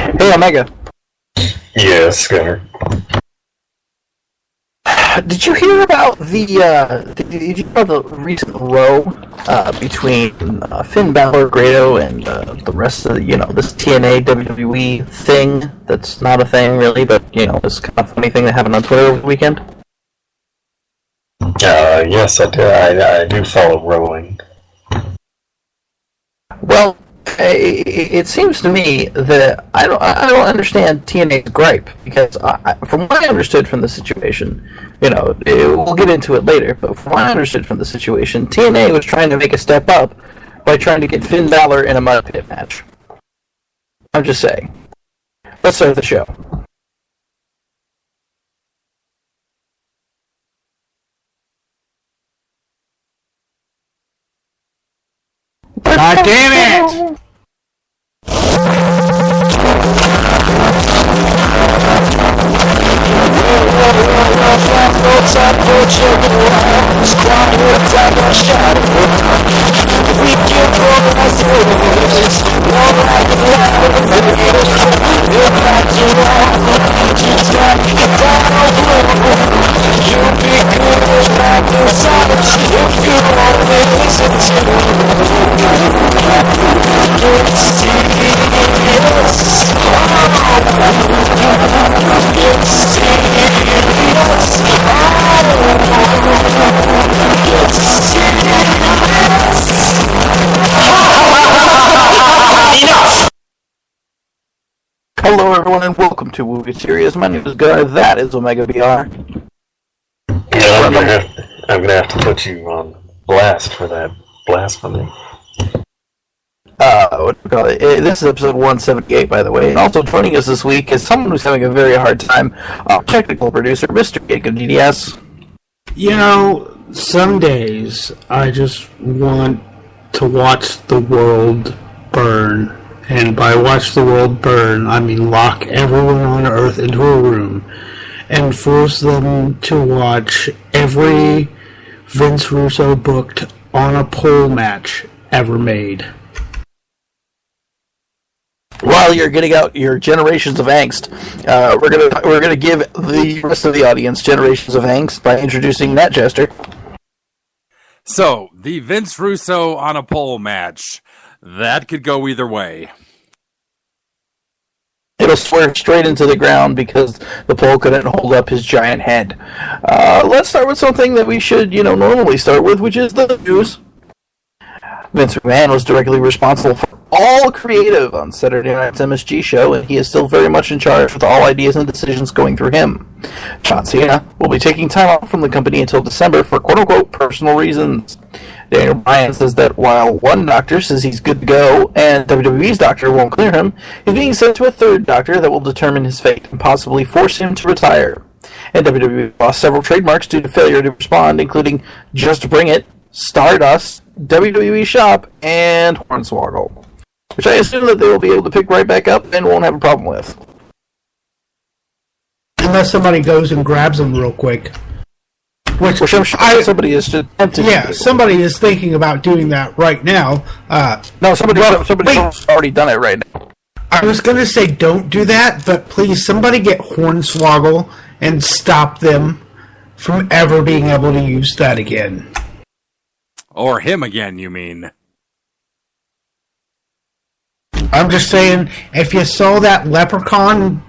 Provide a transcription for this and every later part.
Hey, Omega. Yes, Skinner. Did you hear about the recent row between Finn Balor, Grado, and the rest of this TNA WWE thing? That's not a thing really, but this kind of funny thing that happened on Twitter over the weekend. Yes, I do. I do follow rowing. Well, it seems to me that I don't understand TNA's gripe, because from what I understood from the situation, we'll get into it later, but from what I understood from the situation, TNA was trying to make a step up by trying to get Finn Balor in a mud pit match. I'm just saying. Let's start the show. God damn it! Hello everyone and welcome to Woo Get Serious. My name is Guy, that is Omega BR. Yeah, I'm gonna have to put you on blast for that blasphemy. What do we call it? This is episode 178, by the way. And also joining us this week is someone who's having a very hard time, our technical producer, Mr. Jacob DDS. Some days I just want to watch the world burn. And by watch the world burn, I mean lock everyone on Earth into a room and force them to watch every Vince Russo booked on a pole match ever made. While you're getting out your generations of angst, we're gonna give the rest of the audience generations of angst by introducing Nat Jester. So, the Vince Russo on a pole match. That could go either way. It'll swerve straight into the ground because the pole couldn't hold up his giant head. Let's start with something that we should, normally start with, which is the news. Vince McMahon was directly responsible for all creative on Saturday night's MSG show, and he is still very much in charge with all ideas and decisions going through him. John Cena will be taking time off from the company until December for quote-unquote personal reasons. Daniel Bryan says that while one doctor says he's good to go and WWE's doctor won't clear him, he's being sent to a third doctor that will determine his fate and possibly force him to retire. And WWE lost several trademarks due to failure to respond, including Just Bring It, Stardust, WWE Shop, and Hornswoggle, which I assume that they will be able to pick right back up and won't have a problem with. Unless somebody goes and grabs them real quick. Which I'm sure somebody is attempting. Yeah, somebody is thinking about doing that right now. No, somebody's already done it right now. I was going to say don't do that, but please, somebody get Hornswoggle and stop them from ever being able to use that again. Or him again, you mean? I'm just saying, if you saw that Leprechaun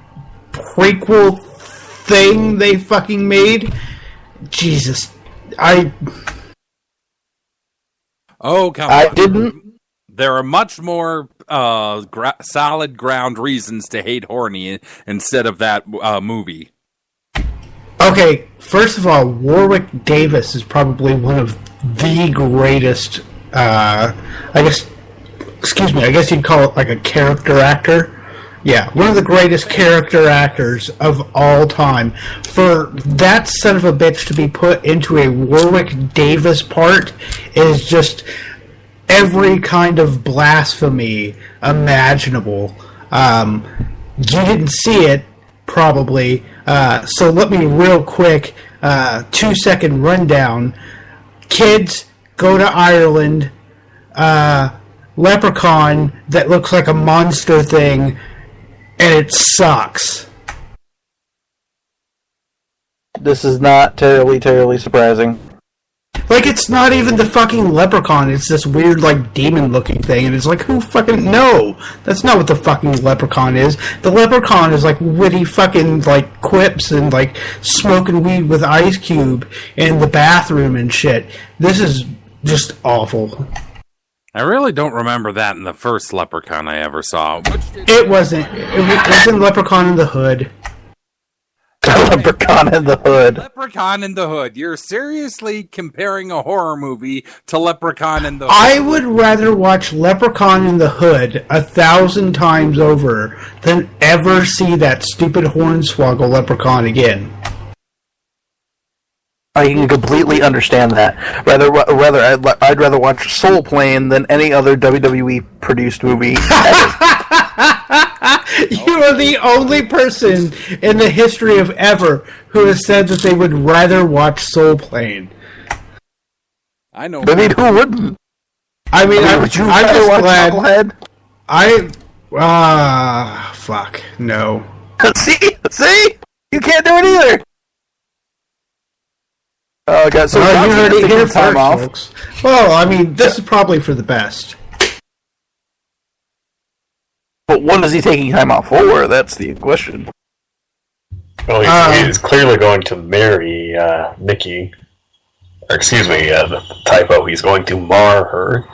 prequel thing they fucking made, Jesus, Oh, come on. I didn't. There are much more solid ground reasons to hate Horny instead of that movie. Okay, first of all, Warwick Davis is probably one of the greatest, I guess you'd call it like a character actor. Yeah, one of the greatest character actors of all time. For that son of a bitch to be put into a Warwick Davis part is just every kind of blasphemy imaginable. You didn't see it, probably, so let me real quick, 2-second rundown. Kids go to Ireland, leprechaun that looks like a monster thing and it sucks. This is not terribly surprising. Like, it's not even the fucking leprechaun. It's this weird, like, demon-looking thing. And it's like, who fucking... No! That's not what the fucking leprechaun is. The leprechaun is, like, witty fucking, like, quips and, like, smoking weed with Ice Cube in the bathroom and shit. This is just awful. I really don't remember that in the first Leprechaun I ever saw. It wasn't. It was in Leprechaun in the Hood. Leprechaun in the Hood. Leprechaun in the Hood. You're seriously comparing a horror movie to Leprechaun in the Hood? I would rather watch Leprechaun in the Hood 1,000 times over than ever see that stupid hornswoggle leprechaun again. I can completely understand that. I'd rather watch Soul Plane than any other WWE produced movie ever. You are the only person in the history of ever who has said that they would rather watch Soul Plane. I know. I mean, who wouldn't? I mean, I'm Would you just rather watch glad. Knucklehead? Fuck, no. See? You can't do it either! Oh, God, so You Johnson heard is it taking here time first, off. folks. Well, I mean, this is probably for the best. But what is he taking time off for? That's the question. Well, he's clearly going to marry Nikki. Or, excuse me, the typo. He's going to mar her.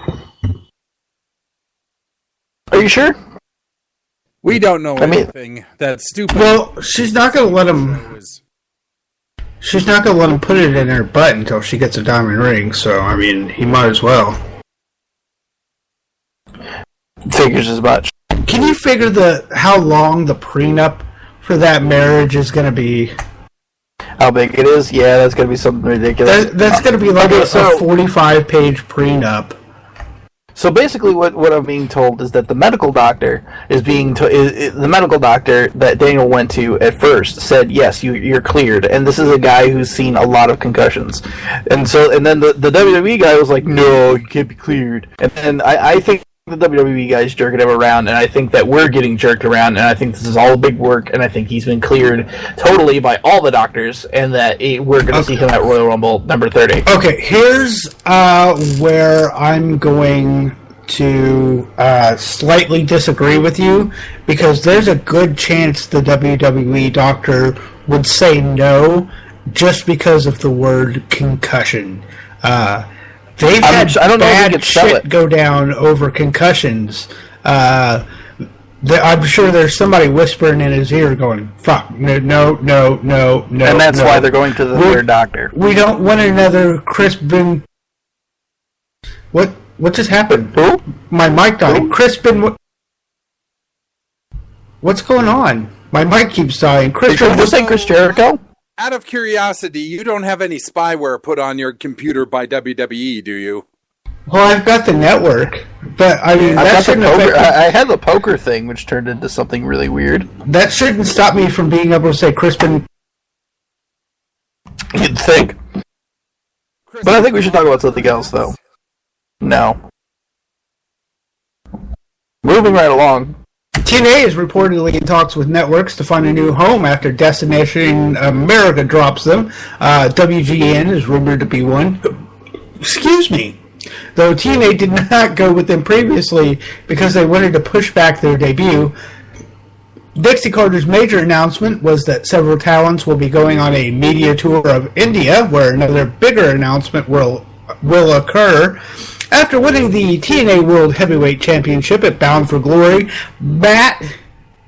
Are you sure? We don't know I mean- anything. That's stupid. Well, she's not going to let him... She's not going to let him put it in her butt until she gets a diamond ring, so, I mean, he might as well. Figures as much. Can you figure how long the prenup for that marriage is going to be? How big it is? Yeah, that's going to be something ridiculous. That's going to be like Okay, a so- 45-page prenup. So basically, what I'm being told is that the medical doctor the medical doctor that Daniel went to at first said, yes, you're cleared, and this is a guy who's seen a lot of concussions, and then the WWE guy was like, no, you can't be cleared, and then I think the WWE guy's jerking him around, and I think that we're getting jerked around, and I think this is all big work, and I think he's been cleared totally by all the doctors, and that we're going to see him at Royal Rumble number 30. Okay, here's where I'm going to slightly disagree with you, because there's a good chance the WWE doctor would say no just because of the word concussion. They've had I don't know if we bad could sell shit it. go down over concussions. I'm sure there's somebody whispering in his ear going, fuck, no. And that's why they're going to the third doctor. We don't want another Crispin... What just happened? Who? My mic died. Who? Crispin... What's going on? My mic keeps dying. Did you Crispin... just say Chris Jericho? Out of curiosity, you don't have any spyware put on your computer by WWE, do you? Well, I've got the network, but I mean, that shouldn't affect... I had the poker thing, which turned into something really weird. That shouldn't stop me from being able to say Crispin... You'd think. But I think we should talk about something else, though. No. Moving right along. TNA is reportedly in talks with networks to find a new home after Destination America drops them. WGN is rumored to be one. Excuse me. Though TNA did not go with them previously because they wanted to push back their debut. Dixie Carter's major announcement was that several talents will be going on a media tour of India, where another bigger announcement will occur. After winning the TNA World Heavyweight Championship at Bound for Glory, Matt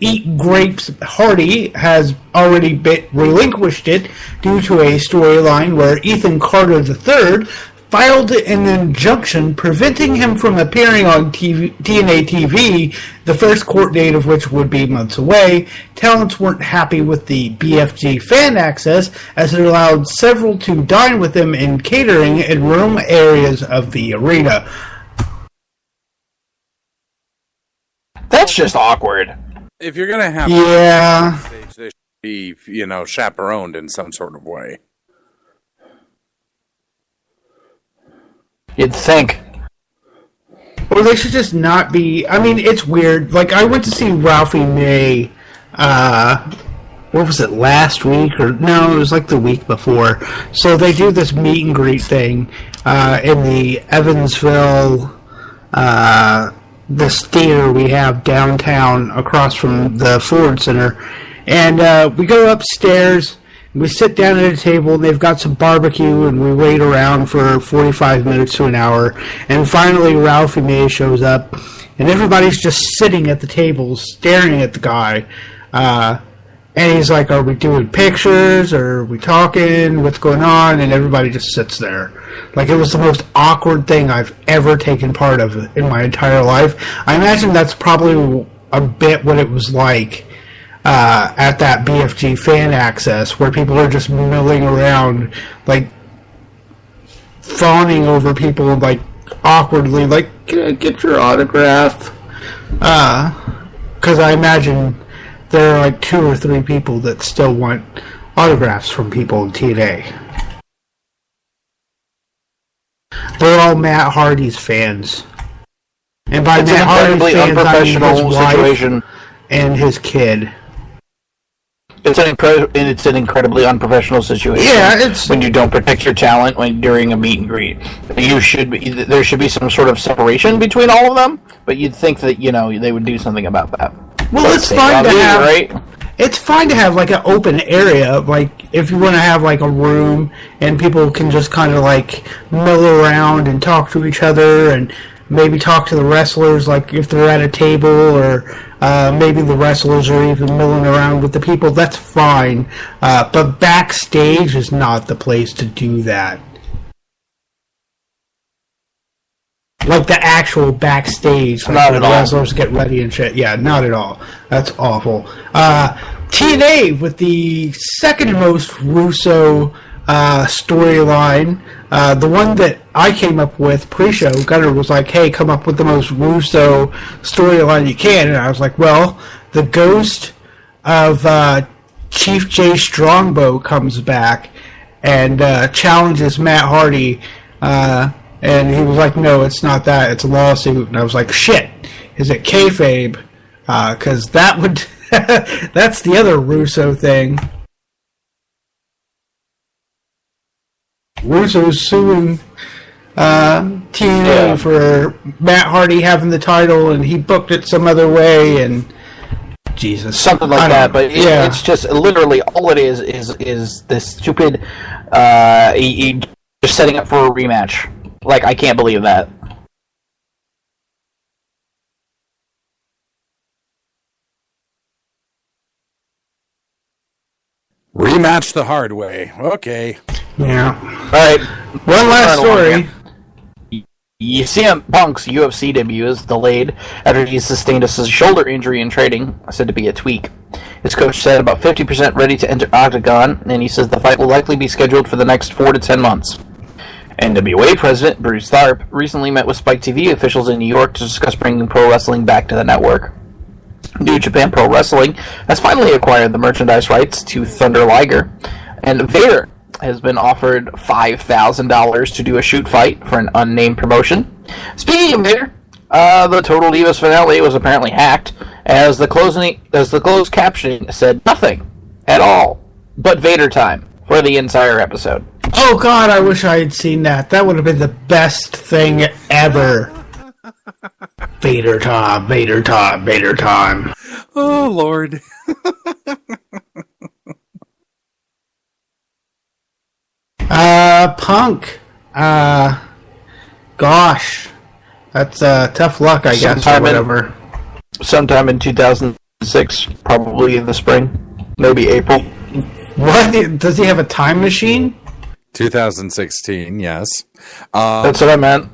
Eat Grapes Hardy has already relinquished it due to a storyline where Ethan Carter III filed an injunction preventing him from appearing on TNA TV, the first court date of which would be months away. Talents weren't happy with the BFG fan access, as it allowed several to dine with them in catering in room areas of the arena. That's just awkward. If you're gonna have Yeah. stage, they should be, chaperoned in some sort of way. You'd think. Or they should just not be... I mean, it's weird. Like, I went to see Ralphie May what was it, last week? Or no, it was like the week before. So they do this meet and greet thing in the Evansville, this theater we have downtown across from the Ford Center. And we go upstairs, we sit down at a table, and they've got some barbecue, and we wait around for 45 minutes to an hour. And finally, Ralphie May shows up, and everybody's just sitting at the table, staring at the guy. And he's like, are we doing pictures, or are we talking, what's going on? And everybody just sits there. Like, it was the most awkward thing I've ever taken part of in my entire life. I imagine that's probably a bit what it was like at that BFG Fan Access, where people are just milling around, like, fawning over people, like, awkwardly, like, can I get your autograph? Because I imagine there are like 2 or 3 people that still want autographs from people in TNA. They're all Matt Hardy's fans. And by it's Matt Hardy's fans, I mean his situation. Wife and his kid. It's an incredibly unprofessional situation. Yeah, it's when you don't protect your talent during a meet and greet. There should be some sort of separation between all of them, but you'd think that they would do something about that. Well, it's fine to have. Right? It's fine to have like an open area, like if you want to have like a room and people can just kind of like mill around and talk to each other and maybe talk to the wrestlers, like if they're at a table, or maybe the wrestlers are even milling around with the people. That's fine, but backstage is not the place to do that. Like the actual backstage, like the wrestlers get ready and shit. Yeah, not at all. That's awful. TNA with the second most Russo storyline. The one that I came up with pre-show, Gunnar was like, hey, come up with the most Russo storyline you can. And I was like, well, the ghost of Chief Jay Strongbow comes back and challenges Matt Hardy. And he was like, no, it's not that. It's a lawsuit. And I was like, shit, is it kayfabe? Because that would... that's the other Russo thing. Russo's suing TNA for Matt Hardy having the title, and he booked it some other way, and Jesus, something like that. But it's just literally all it is this stupid just setting up for a rematch. Like, I can't believe that. Rematch the hard way. Okay. Yeah. All right. One last story. CM Punk's UFC debut is delayed after he sustained a shoulder injury in training, said to be a tweak. His coach said about 50% ready to enter Octagon, and he says the fight will likely be scheduled for the next 4 to 10 months. NWA president Bruce Tharpe recently met with Spike TV officials in New York to discuss bringing pro wrestling back to the network. New Japan Pro Wrestling has finally acquired the merchandise rights to Thunder Liger, and Vader has been offered $5,000 to do a shoot fight for an unnamed promotion. Speaking of Vader, the Total Divas finale was apparently hacked, as the closed captioning said nothing at all but Vader time for the entire episode. Oh God, I wish I had seen that. That would have been the best thing ever. Vader time, Vader time, Vader time. Oh Lord. Punk. Gosh. That's tough luck, I guess, or whatever. Sometime in 2006, probably in the spring. Maybe April. What? Does he have a time machine? 2016, yes. That's what I meant.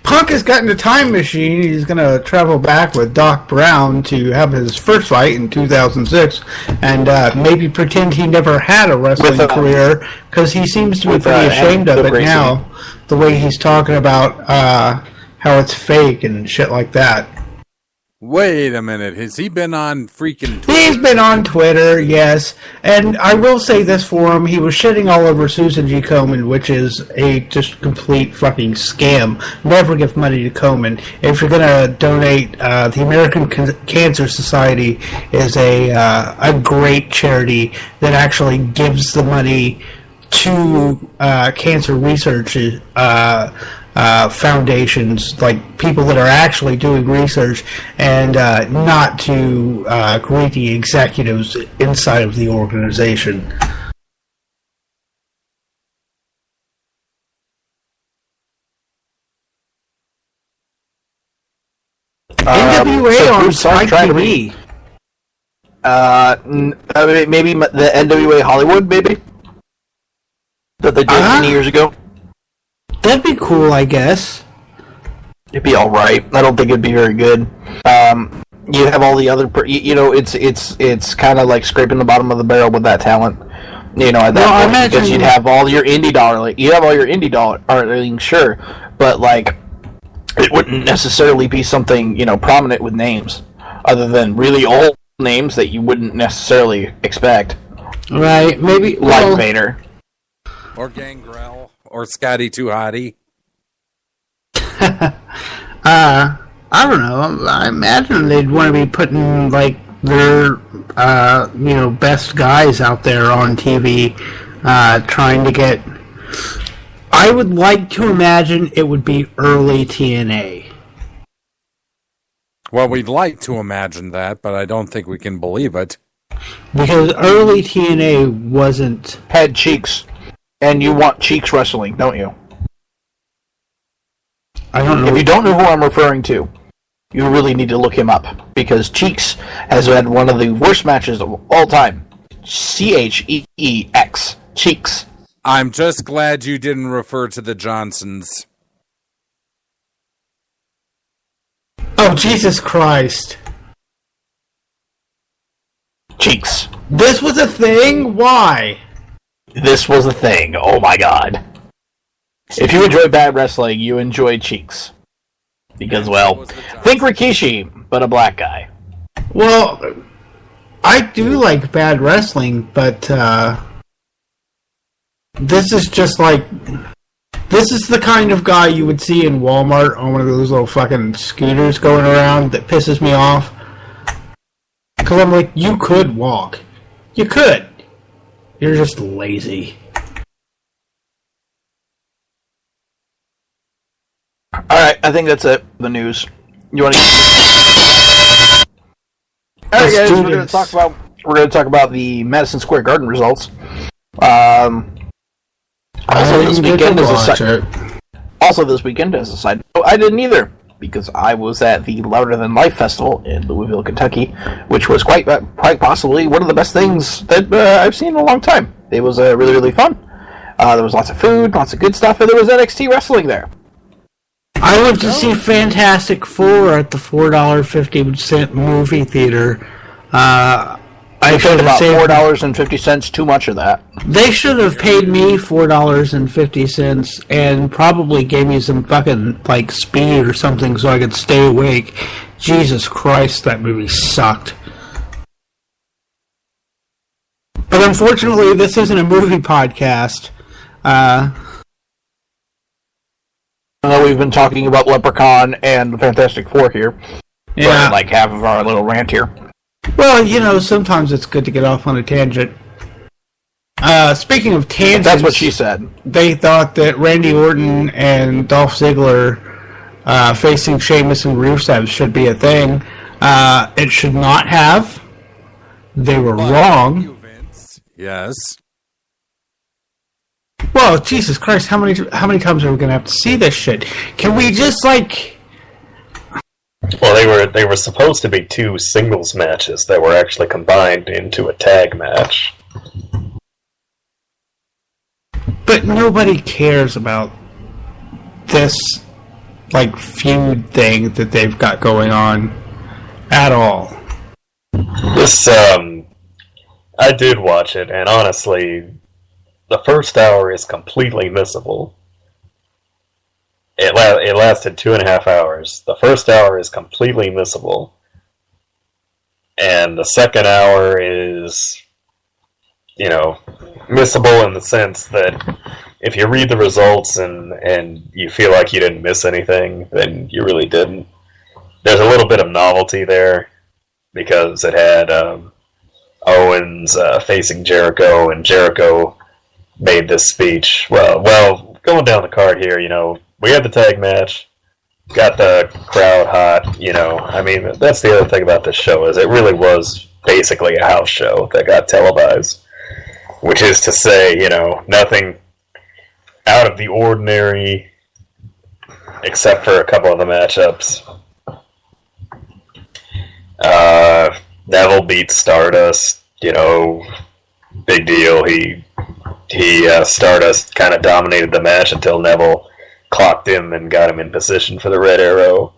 Punk has gotten a time machine. He's going to travel back with Doc Brown to have his first fight in 2006 and maybe pretend he never had a wrestling career, because he seems to be pretty ashamed of it now, the way he's talking about how it's fake and shit like that. Wait a minute. Has he been on freaking Twitter? He's been on Twitter, yes. And I will say this for him. He was shitting all over Susan G. Komen, which is a just complete fucking scam. Never give money to Komen. If you're going to donate, the American Cancer Society is a great charity that actually gives the money to cancer research foundations, like people that are actually doing research, and not to greedy executives inside of the organization. NWA on Spike TV. Maybe the NWA Hollywood, maybe? That they did many years ago? That'd be cool, I guess. It'd be alright. I don't think it'd be very good. You have all the other... it's kind of like scraping the bottom of the barrel with that talent. At that point, because you'd have all your indie darling. You have all your indie darling, sure. But, it wouldn't necessarily be something, prominent with names. Other than really old names that you wouldn't necessarily expect. Right, maybe... Like Vader. Or Gangrel. Or Scotty Too Hottie. I don't know. I imagine they'd want to be putting, their, best guys out there on TV, trying to get... I would like to imagine it would be early TNA. Well, we'd like to imagine that, but I don't think we can believe it. Because early TNA wasn't... Had cheeks. And you want Cheeks Wrestling, don't you? I don't know. If you don't know who I'm referring to, you really need to look him up. Because Cheeks has had one of the worst matches of all time. Cheex. Cheeks. I'm just glad you didn't refer to the Johnsons. Oh, Jesus Christ. Cheeks. This was a thing? Why? This was a thing. Oh my god. If you enjoy bad wrestling, you enjoy Cheeks. Because, well, think Rikishi, but a black guy. Well, I do like bad wrestling, but this is just this is the kind of guy you would see in Walmart on one of those little fucking scooters going around that pisses me off. Because I'm like, you could walk. You could. You're just lazy. Alright, I think that's it. The news. You want to... Alright guys, we're going to talk about the Madison Square Garden results. Also this weekend as a side note, I didn't either, because I was at the Louder Than Life Festival in Louisville, Kentucky, which was quite possibly one of the best things that I've seen in a long time. It was really, really fun. There was lots of food, lots of good stuff, and there was NXT wrestling there. I went to see Fantastic Four at the $4.50 movie theater. I paid about $4.50, too much of that. They should have paid me $4.50 and probably gave me some fucking, speed or something so I could stay awake. Jesus Christ, that movie sucked. But unfortunately, this isn't a movie podcast. I know we've been talking about Leprechaun and the Fantastic Four here. Yeah. For, half of our little rant here. Well, sometimes it's good to get off on a tangent. Speaking of tangents... That's what she said. They thought that Randy Orton and Dolph Ziggler facing Sheamus and Rusev should be a thing. It should not have. They were wrong. Yes. Well, Jesus Christ, how many times are we going to have to see this shit? Can we just, Well, they were supposed to be two singles matches that were actually combined into a tag match. But nobody cares about this, feud thing that they've got going on at all. This, I did watch it, and honestly, the first hour is completely missable. It lasted 2.5 hours. The first hour is completely missable. and the second hour is, missable in the sense that if you read the results and you feel like you didn't miss anything, then you really didn't. There's a little bit of novelty there because it had Owens facing Jericho, and Jericho made this speech. Well, going down the card here, we had the tag match, got the crowd hot. I mean, that's the other thing about this show is it really was basically a house show that got televised, which is to say, nothing out of the ordinary except for a couple of the matchups. Neville beats Stardust, big deal. Stardust kind of dominated the match until Neville clocked him and got him in position for the Red Arrow.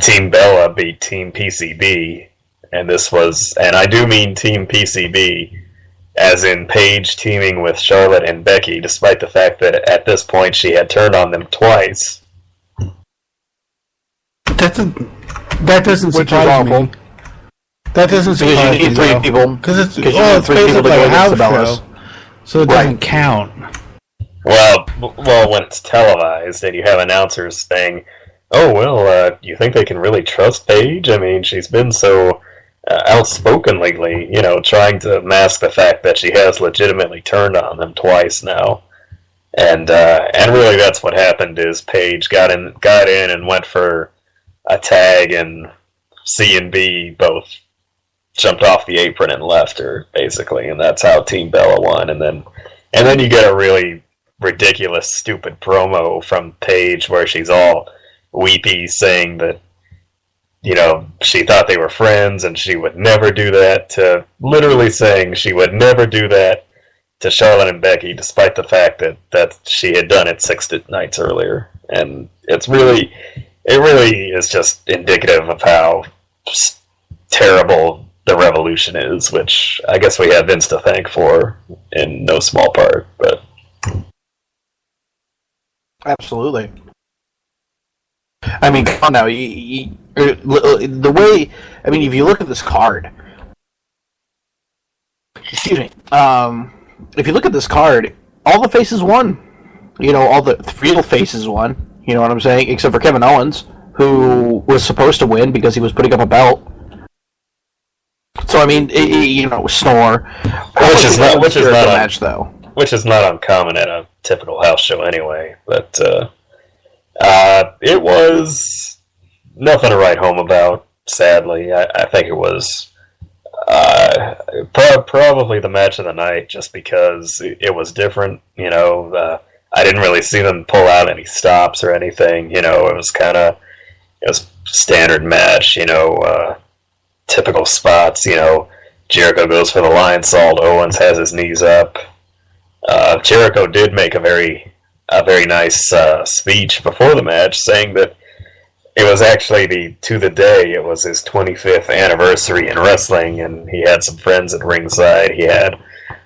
Team Bella beat Team PCB, and I do mean Team PCB, as in Paige teaming with Charlotte and Becky, despite the fact that at this point she had turned on them twice. That doesn't surprise me. That doesn't surprise me. You need three people. Because it's basically like a house Cabela's. show, so it doesn't count. Well, when it's televised and you have announcers saying, "Oh, well, you think they can really trust Paige? I mean, she's been so outspoken lately, trying to mask the fact that she has legitimately turned on them twice now." And really that's what happened is Paige got in and went for a tag, and C and B both jumped off the apron and left her, basically, and that's how Team Bella won. And then you get a really ridiculous, stupid promo from Paige where she's all weepy, saying that, she thought they were friends and she would never do that, to literally saying she would never do that to Charlotte and Becky, despite the fact that she had done it 6 nights earlier. And it really is just indicative of how terrible the Revolution is, which I guess we have Vince to thank for in no small part. But absolutely. I mean, come on now. The way, I mean, if you look at this card, excuse me, if you look at this card, all the faces won. All the real faces won. You know what I'm saying? Except for Kevin Owens, who was supposed to win because he was putting up a belt. So I mean, snore. Which is not match though. Which is not uncommon at a typical house show anyway. But it was nothing to write home about. Sadly, I think it was probably the match of the night, just because it was different. I didn't really see them pull out any stops or anything. It was standard match. Typical spots. Jericho goes for the lion salt. Owens has his knees up. Jericho did make a very nice speech before the match, saying that it was actually to the day it was his 25th anniversary in wrestling, and he had some friends at ringside. He had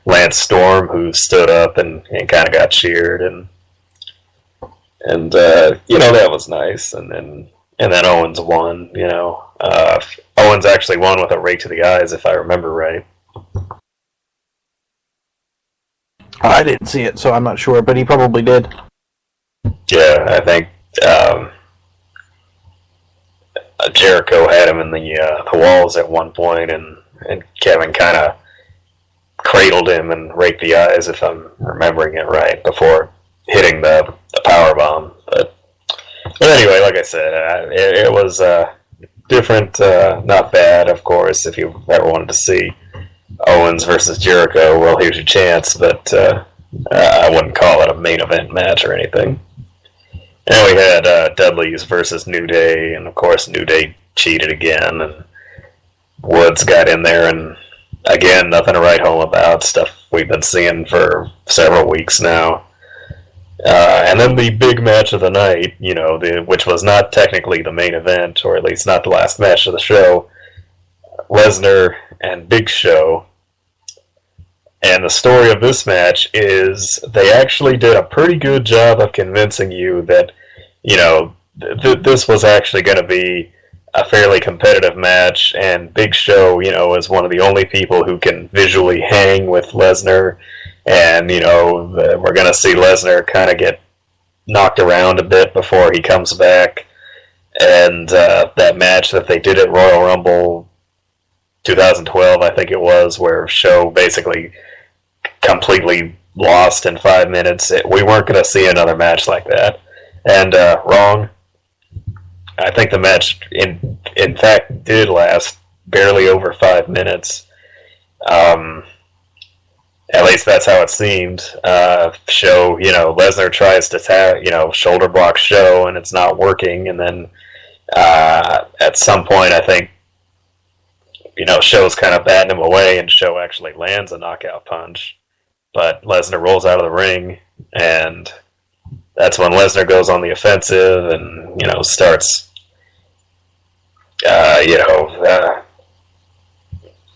Lance Storm, who stood up and kind of got cheered, and that was nice. And then Owens won. Owens actually won with a rake to the eyes, if I remember right. I didn't see it, so I'm not sure, but he probably did. Yeah, I think Jericho had him in the walls at one point, and Kevin kind of cradled him and raked the eyes, if I'm remembering it right, before hitting the power bomb. But anyway, like I said, it was different, not bad, of course. If you ever wanted to see Owens versus Jericho, well, here's your chance, but I wouldn't call it a main event match or anything. And we had Dudley's versus New Day, and of course New Day cheated again, and Woods got in there, and again, nothing to write home about, stuff we've been seeing for several weeks now. And then the big match of the night, which was not technically the main event, or at least not the last match of the show, Lesnar and Big Show. And the story of this match is they actually did a pretty good job of convincing you that, this was actually going to be a fairly competitive match, and Big Show, is one of the only people who can visually hang with Lesnar, and, we're going to see Lesnar kind of get knocked around a bit before he comes back, and that match that they did at Royal Rumble 2012, I think it was, where Show basically completely lost in 5 minutes. We weren't going to see another match like that. And wrong. I think the match, in fact, did last barely over 5 minutes. At least that's how it seemed. Show, Lesnar tries to shoulder block Show, and it's not working. And then at some point, I think, Show's kind of batting him away, and Show actually lands a knockout punch. But Lesnar rolls out of the ring, and that's when Lesnar goes on the offensive and, starts,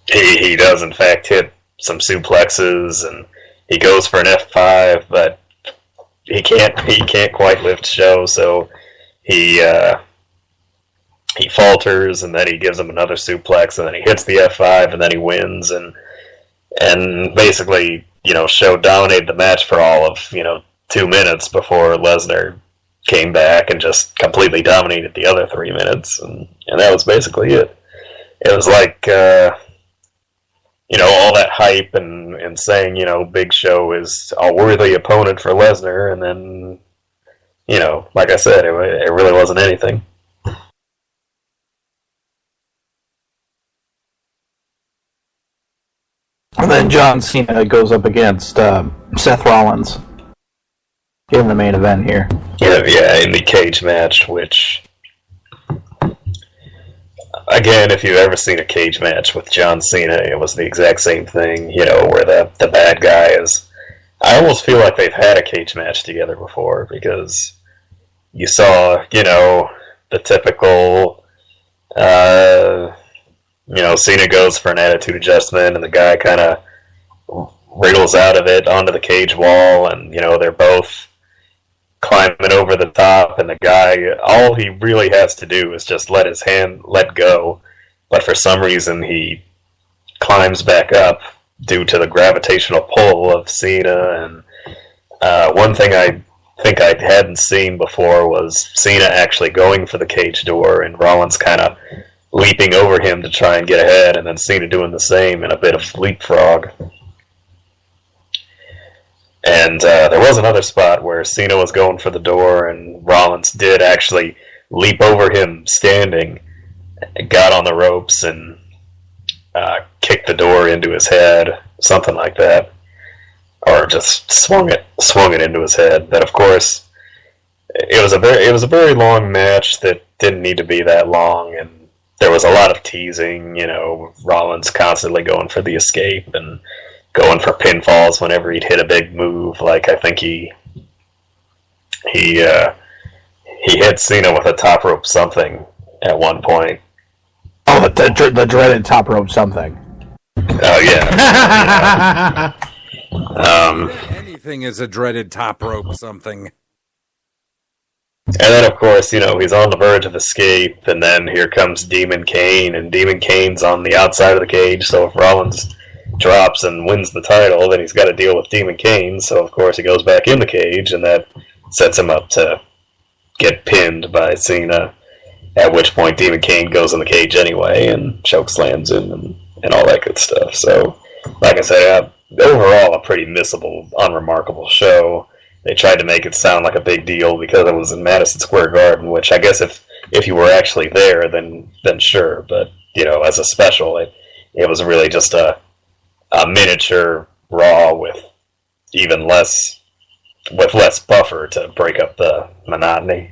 he does in fact hit some suplexes, and he goes for an F5, but he can't quite lift Show, so he falters, and then he gives him another suplex, and then he hits the F5, and then he wins, and basically, Show dominated the match for all of, 2 minutes before Lesnar came back and just completely dominated the other 3 minutes, and that was basically it. It was like, all that hype and saying, Big Show is a worthy opponent for Lesnar, and then, like I said, it really wasn't anything. And then John Cena goes up against Seth Rollins in the main event here. Yeah, in the cage match, which, again, if you've ever seen a cage match with John Cena, it was the exact same thing, where the bad guy is... I almost feel like they've had a cage match together before, because you saw, the typical... Cena goes for an attitude adjustment, and the guy kind of wriggles out of it onto the cage wall, and, they're both climbing over the top, and the guy, all he really has to do is just let his hand let go, but for some reason he climbs back up due to the gravitational pull of Cena, and one thing I think I hadn't seen before was Cena actually going for the cage door, and Rollins kind of leaping over him to try and get ahead, and then Cena doing the same in a bit of leapfrog. And there was another spot where Cena was going for the door, and Rollins did actually leap over him standing, got on the ropes, and kicked the door into his head, something like that. Or just swung it into his head. But of course, it was a very long match that didn't need to be that long, and there was a lot of teasing, Rollins constantly going for the escape and going for pinfalls whenever he'd hit a big move. Like, I think he hit Cena with a top rope something at one point. Oh, the dreaded top rope something. Oh, yeah. Anything is a dreaded top rope something. And then, of course, he's on the verge of escape, and then here comes Demon Kane, and Demon Kane's on the outside of the cage, so if Rollins drops and wins the title, then he's got to deal with Demon Kane, so of course he goes back in the cage, and that sets him up to get pinned by Cena, at which point Demon Kane goes in the cage anyway, and chokeslams him, and all that good stuff. So, like I said, overall a pretty missable, unremarkable show. They tried to make it sound like a big deal because it was in Madison Square Garden, which I guess if you were actually there, then sure. But, as a special, it was really just a miniature Raw with less buffer to break up the monotony.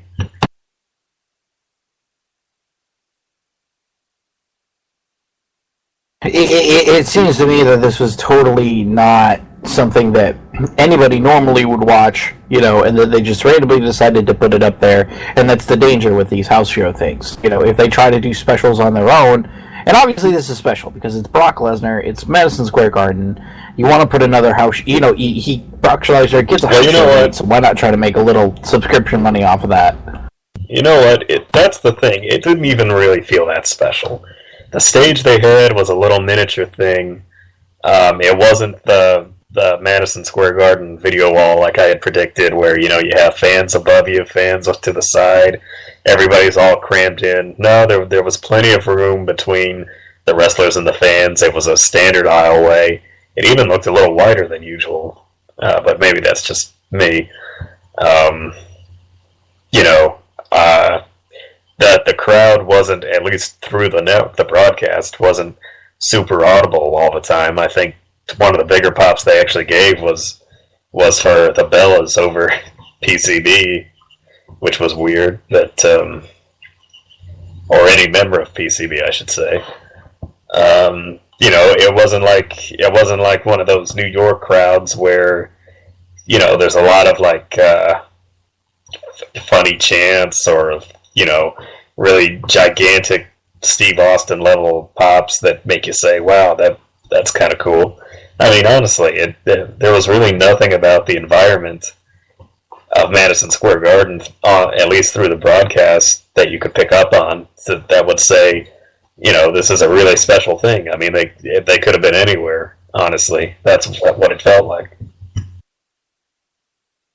It seems to me that this was totally not something that anybody normally would watch, and that they just randomly decided to put it up there, and that's the danger with these house show things. If they try to do specials on their own, and obviously this is special because it's Brock Lesnar, it's Madison Square Garden, you want to put another house, Brock Lesnar gets a house show, so why not try to make a little subscription money off of that? You know what? That's the thing. It didn't even really feel that special. The stage they had was a little miniature thing. It wasn't the Madison Square Garden video wall like I had predicted, where you have fans above you, fans up to the side, everybody's all crammed in. No, there was plenty of room between the wrestlers and the fans. It was a standard aisleway. It even looked a little wider than usual, but maybe that's just me. That the crowd wasn't, at least through the broadcast, wasn't super audible all the time. I think one of the bigger pops they actually gave was for the Bellas over PCB, which was weird. That or any member of PCB, I should say. It wasn't like one of those New York crowds where there's a lot of funny chants or really gigantic Steve Austin level pops that make you say, "Wow, that's kind of cool." I mean, honestly, there was really nothing about the environment of Madison Square Garden, at least through the broadcast, that you could pick up on that would say, this is a really special thing. I mean, they could have been anywhere. Honestly, that's what it felt like.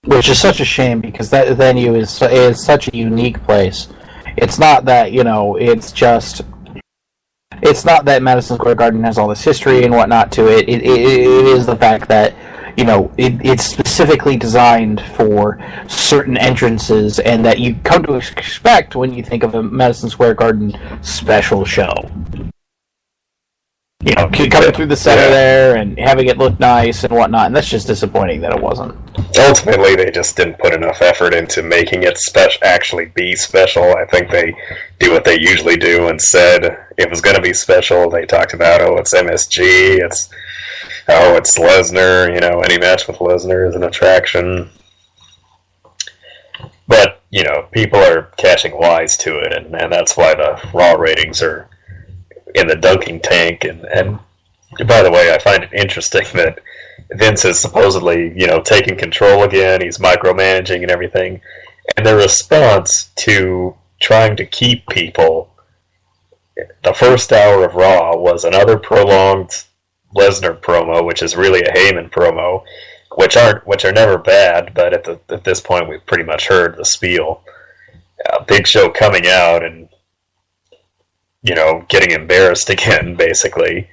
Which is such a shame, because that venue is such a unique place. It's not that, it's not that Madison Square Garden has all this history and whatnot to it. It is the fact that, it's specifically designed for certain entrances, and that you come to expect when you think of a Madison Square Garden special show. Coming through the center there and having it look nice and whatnot, and that's just disappointing that it wasn't. Ultimately, they just didn't put enough effort into making it actually be special. I think they do what they usually do and said it was going to be special. They talked about, it's MSG, it's Lesnar, any match with Lesnar is an attraction. But, people are catching wise to it, and that's why the Raw ratings are in the dunking tank. And by the way, I find it interesting that Vince is supposedly, taking control again. He's micromanaging and everything. And their response to trying to keep people, the first hour of Raw was another prolonged Lesnar promo, which is really a Heyman promo, which are never bad, but at this point we've pretty much heard the spiel. Big Show coming out and getting embarrassed again, basically.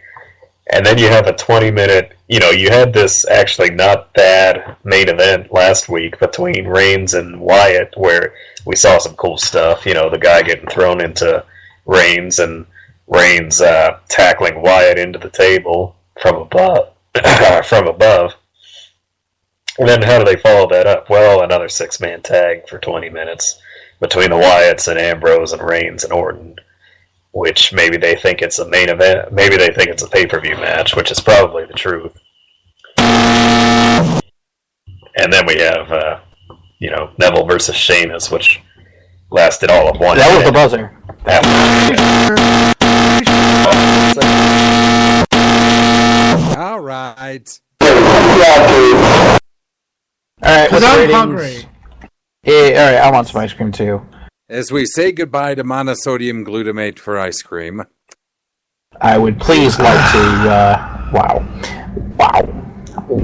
And then you have a 20-minute, you had this actually not bad main event last week between Reigns and Wyatt, where we saw some cool stuff. The guy getting thrown into Reigns, and Reigns tackling Wyatt into the table from above. And then how do they follow that up? Well, another 6-man tag for 20 minutes between the Wyatts and Ambrose and Reigns and Orton, which maybe they think it's a main event. Maybe they think it's a pay-per-view match, which is probably the truth. And then we have, Neville versus Sheamus, which lasted all of one. That was the buzzer. All right. Alright, Because I'm hungry. Yeah, alright, I want some ice cream too. As we say goodbye to monosodium glutamate for ice cream. I would please like to, Wow.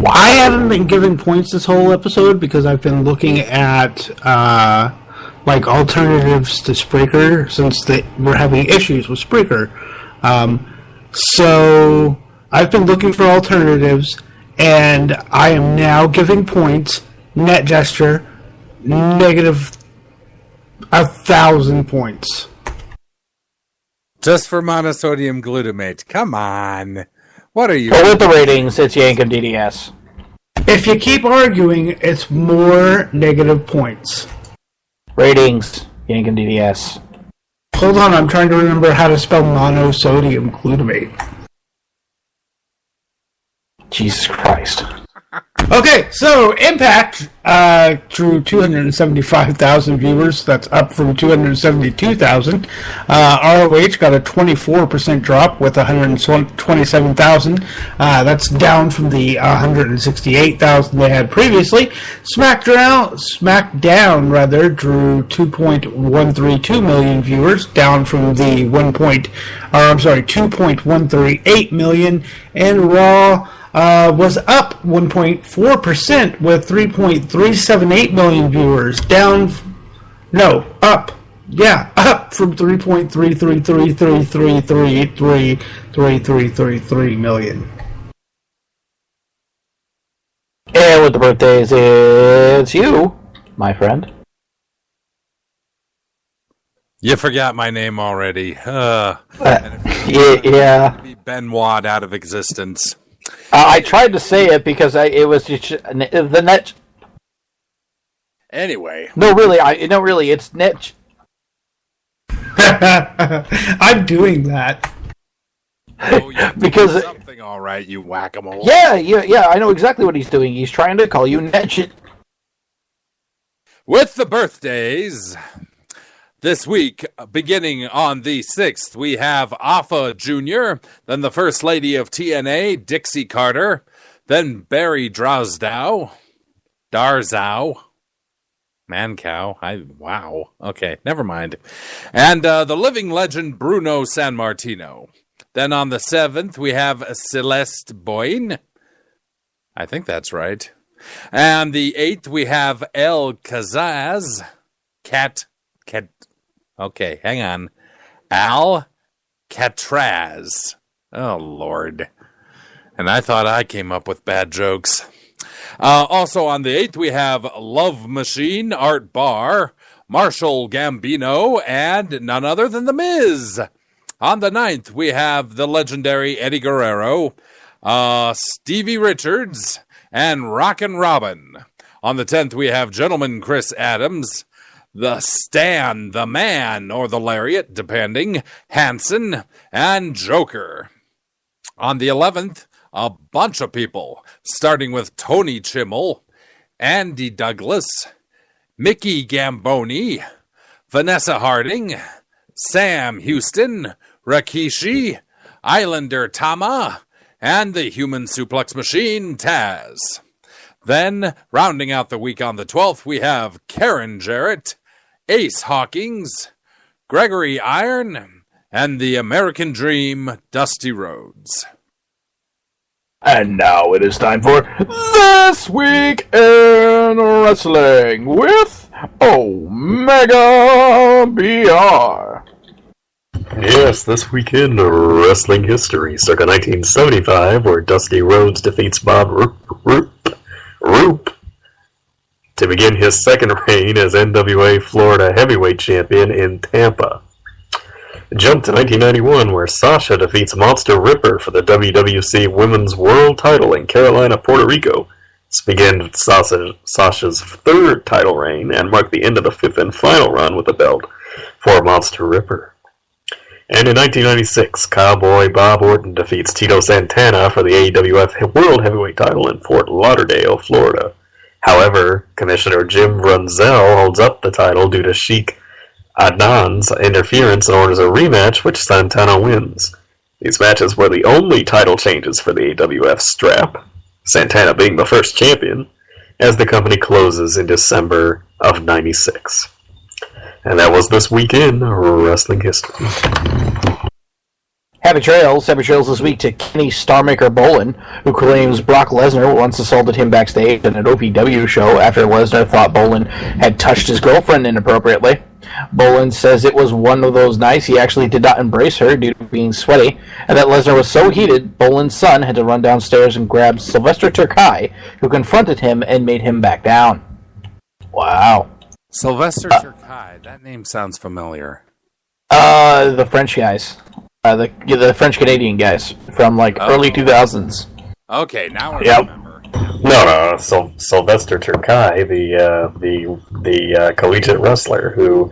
I haven't been giving points this whole episode because I've been looking at alternatives to Spreaker, since we're having issues with Spreaker. So I've been looking for alternatives, and I am now giving points. Net gesture, negative 1,000 points. Just for monosodium glutamate. Come on. What are you... But with the ratings, it's Yankum DDS. If you keep arguing, it's more negative points. Ratings, Yankum DDS. Hold on, I'm trying to remember how to spell monosodium glutamate. Jesus Christ. Okay, so Impact drew 275,000 viewers. That's up from 272,000. ROH got a 24% drop with 127,000. That's down from the 168,000 they had previously. SmackDown rather drew 2.132 million viewers, down from the 2.138 million, and Raw was up 1.4% with 3.378 million viewers. Up from 3.33333333333 million. And with the birthdays, it's you, my friend. You forgot my name already. Yeah. Be Ben Wad out of existence. I tried to say it because it was the net. Anyway. No, really, it's net. I'm doing that. Oh, you're because doing something all right, you whack-a-mole. Yeah, I know exactly what he's doing. He's trying to call you net. With the birthdays, this week, beginning on the 6th, we have Afa Jr., then the First Lady of TNA, Dixie Carter, then Barry Darzow. Mancow. Wow. Okay, never mind. And the living legend, Bruno Sammartino. Then on the 7th, we have Celeste Boyne. I think that's right. And the 8th, we have El Kazaz. Okay, hang on. Alcatraz. Oh, Lord. And I thought I came up with bad jokes. Also on the 8th, we have Love Machine, Art Barr, Marshall Gambino, and none other than The Miz. On the 9th, we have the legendary Eddie Guerrero, Stevie Richards, and Rockin' Robin. On the 10th, we have Gentleman Chris Adams, the Stan, the Man, or the Lariat, depending, Hanson, and Joker. On the 11th, a bunch of people, starting with Tony Chimmel, Andy Douglas, Mickey Gamboni, Vanessa Harding, Sam Houston, Rikishi, Islander Tama, and the Human Suplex Machine, Taz. Then, rounding out the week on the 12th, we have Karen Jarrett, Ace Hawkins, Gregory Iron, and the American Dream, Dusty Rhodes. And now it is time for This Week in Wrestling with Omega BR. Yes, This Week in Wrestling History, circa 1975, where Dusty Rhodes defeats Bob Roop to begin his second reign as NWA Florida Heavyweight Champion in Tampa. Jump to 1991, where Sasha defeats Monster Ripper for the WWC Women's World Title in Carolina, Puerto Rico. This began Sasha's third title reign and marked the end of the fifth and final run with the belt for Monster Ripper. And in 1996, Cowboy Bob Orton defeats Tito Santana for the AWF World Heavyweight Title in Fort Lauderdale, Florida. However, Commissioner Jim Brunzell holds up the title due to Sheik Adnan's interference and orders a rematch, which Santana wins. These matches were the only title changes for the AWF strap, Santana being the first champion, as the company closes in December of '96. And that was This Week in Wrestling History. Happy Trails this week to Kenny Starmaker Bolin, who claims Brock Lesnar once assaulted him backstage at an OVW show after Lesnar thought Bolin had touched his girlfriend inappropriately. Bolin says it was one of those nights he actually did not embrace her due to being sweaty, and that Lesnar was so heated, Bolin's son had to run downstairs and grab Sylvester Terkay, who confronted him and made him back down. Wow. Sylvester Terkay, that name sounds familiar. The French guys. The French-Canadian guys from, early 2000s. Okay, now I remember. No, Sylvester Terkay, the collegiate wrestler who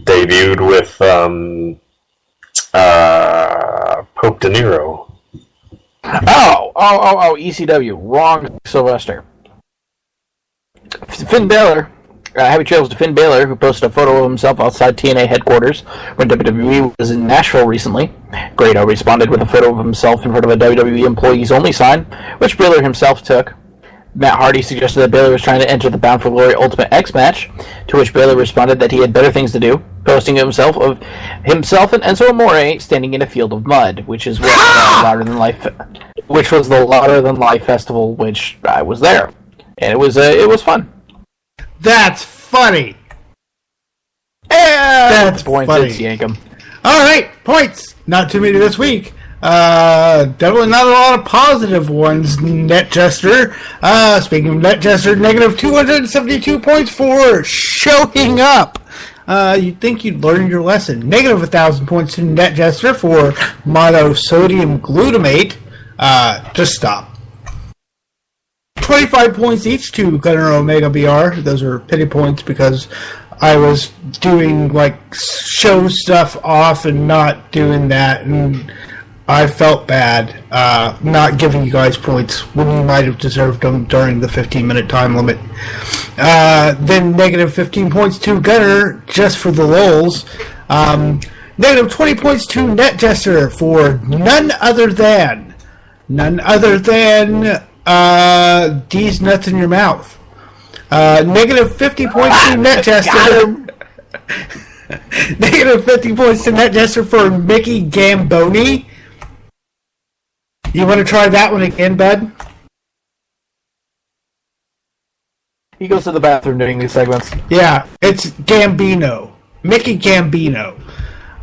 debuted with Pope De Niro. Oh, ECW. Wrong Sylvester. Finn Balor. Happy trails to Finn Balor, who posted a photo of himself outside TNA headquarters when WWE was in Nashville recently. Grado responded with a photo of himself in front of a WWE Employees Only sign, which Balor himself took. Matt Hardy suggested that Balor was trying to enter the Bound for Glory Ultimate X match, to which Balor responded that he had better things to do, posting himself and Enzo Amore standing in a field of mud, which is what which was the Louder Than Life festival, which I was there, and it was fun. That's funny. That's points. Funny. It's Yankum. All right, points. Not too many this week. Definitely not a lot of positive ones, NetJester. Speaking of NetJester, negative 272 points for showing up. You'd think you'd learn your lesson. Negative 1,000 points to NetJester for monosodium glutamate. Just stop. 25 points each to Gunner Omega BR. Those are pity points because I was doing show stuff off and not doing that, and I felt bad not giving you guys points when you might have deserved them during the 15-minute time limit. Then negative 15 points to Gunner just for the lulz. Negative 20 points to NetJester for none other than D's nuts in your mouth. Negative 50 points to NetJester. Negative 50 points to NetJester for Mickey Gamboni. You want to try that one again, bud? He goes to the bathroom during these segments. Yeah, it's Gambino. Mickey Gambino.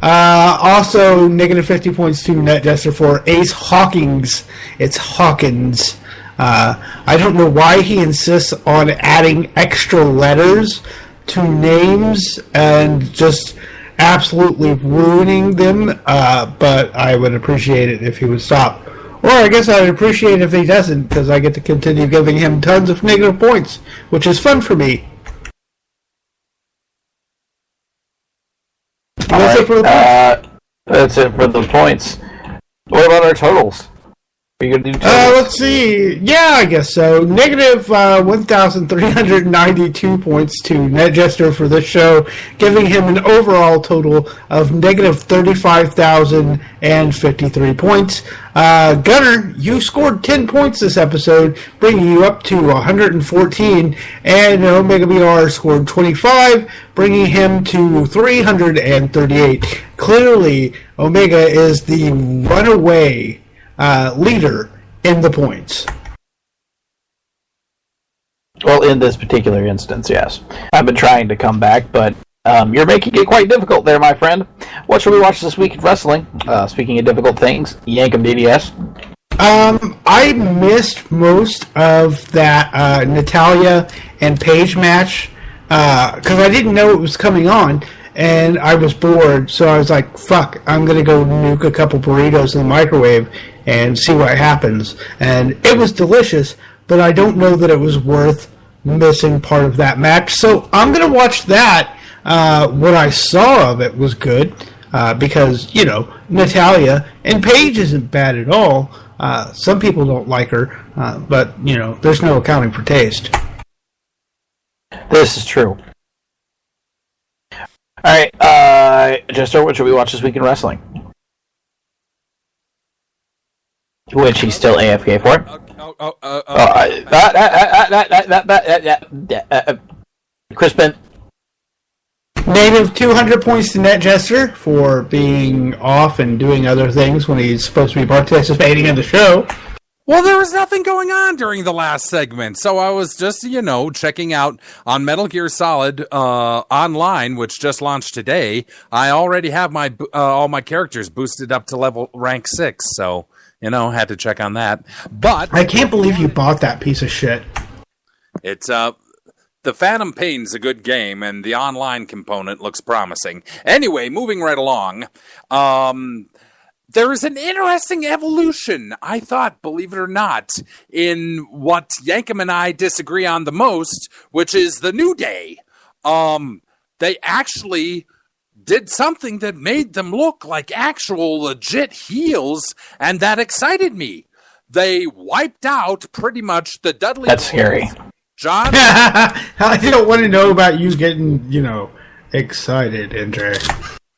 Also, negative 50 points to NetJester for Ace Hawkins. It's Hawkins. I don't know why he insists on adding extra letters to names and just absolutely ruining them, but I would appreciate it if he would stop. Or I guess I would appreciate it if he doesn't, because I get to continue giving him tons of negative points, which is fun for me. That's it for the points. That's it for the points. What about our totals? Are you going to do totals? Let's see. Yeah, I guess so. Negative 1,392 points to NetJester for this show, giving him an overall total of negative 35,053 points. Gunner, you scored 10 points this episode, bringing you up to 114, and Omega BR scored 25, bringing him to 338. Clearly, Omega is the runaway leader in the points. Well, in this particular instance, yes. I've been trying to come back, but you're making it quite difficult there, my friend. What should we watch this week in wrestling? Speaking of difficult things, Yankum DDS. I missed most of that Natalia and Paige match because I didn't know it was coming on, and I was bored, so I was like, fuck, I'm going to go nuke a couple burritos in the microwave and see what happens. And it was delicious, but I don't know that it was worth missing part of that match. So I'm going to watch that. What I saw of it was good because, Natalia and Paige isn't bad at all. Some people don't like her, but, there's no accounting for taste. This is true. Alright, Jester, what should we watch this week in wrestling? Which he's still AFK for. Chris Bent. Negative 200 points to NetJester for being off and doing other things when he's supposed to be participating in the show. Well, there was nothing going on during the last segment, so I was just, checking out on Metal Gear Solid Online, which just launched today. I already have my all my characters boosted up to level rank 6, so, had to check on that. But I can't believe you bought that piece of shit. It's The Phantom Pain's a good game, and the online component looks promising. Anyway, moving right along, there is an interesting evolution, I thought, believe it or not, in what Yankum and I disagree on the most, which is the New Day. They actually did something that made them look like actual legit heels, and that excited me. They wiped out pretty much the Dudley That's scary. John? I don't want to know about you getting, excited, Andre.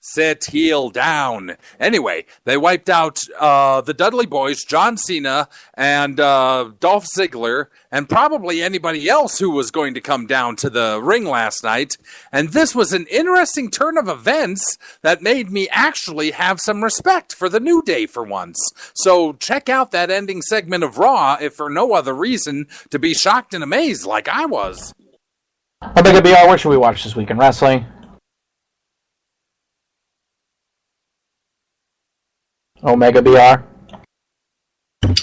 Sit heel down. Anyway, they wiped out the Dudley Boys, John Cena, and Dolph Ziggler, and probably anybody else who was going to come down to the ring last night. And this was an interesting turn of events that made me actually have some respect for the New Day for once. So check out that ending segment of Raw, if for no other reason, to be shocked and amazed like I was. Omega BR, what should we watch this week in wrestling? Omega BR?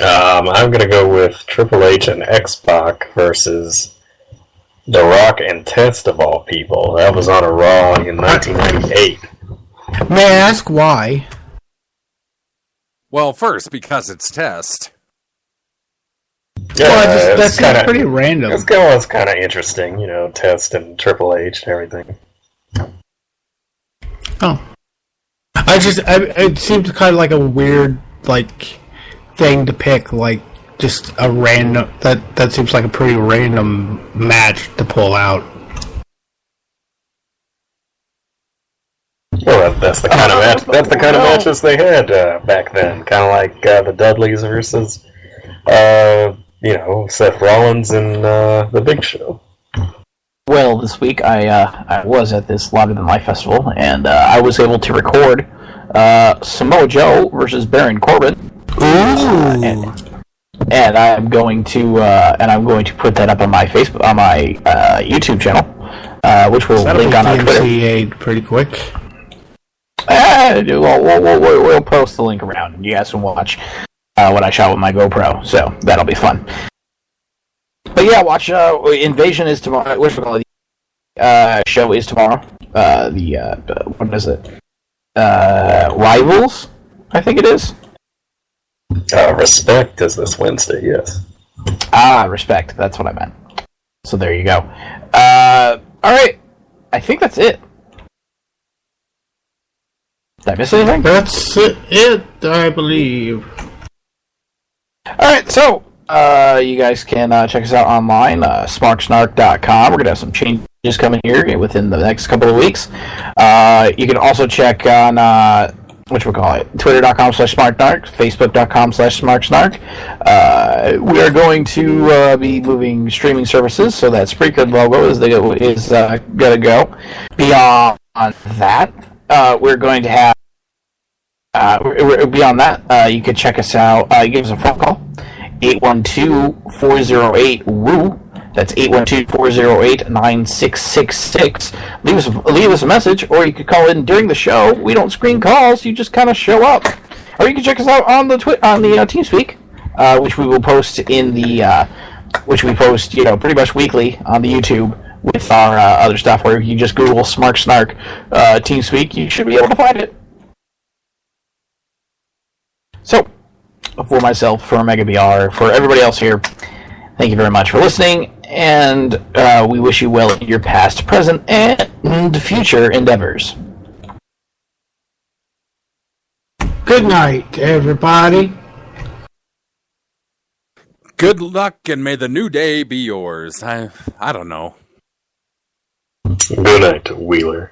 I'm going to go with Triple H and X-Pac versus The Rock and Test of all people. That was on a Raw in 1998. May I ask why? Well, first, because it's Test. Yeah, That seems pretty random. It's kind of interesting, Test and Triple H and everything. Oh. It seems kind of like a weird, thing to pick, just a random, that seems like a pretty random match to pull out. Well, that's the kind of matches they had back then. Kind of like the Dudleys versus, Seth Rollins and the Big Show. Well, this week I was at this Louder Than Life festival, and I was able to record Samoa Joe versus Baron Corbin. Ooh. And I'm going to put that up on my YouTube channel, which will link on our Twitter. Pretty quick. We'll post the link around, and you guys can watch what I shot with my GoPro. So that'll be fun. But yeah, watch Invasion is tomorrow. The show is tomorrow. What is it? Rivals, I think it is. Respect is this Wednesday, yes. Respect. That's what I meant. So there you go. Alright. I think that's it. Did I miss anything? That's it, I believe. Alright, so you guys can check us out online, smarksnark.com. We're going to have some changes coming here within the next couple of weeks. You can also check on twitter.com/smarksnark, facebook.com/smarksnark. We are going to be moving streaming services, so that Spreaker logo is going to go. Beyond that, we're going to have beyond that, you can check us out. You give us a phone call, 812-408-WOO. That's 812-408-9666. Leave us a message, or you could call in during the show. We don't screen calls; you just kind of show up. Or you can check us out on the TeamSpeak, which we will post pretty much weekly on the YouTube with our other stuff. Where you just Google Smark Snark TeamSpeak, you should be able to find it. So, for myself, for Omega BR, for everybody else here, thank you very much for listening, and we wish you well in your past, present, and future endeavors. Good night, everybody. Good luck, and may the new day be yours. I don't know. Good night, Wheeler.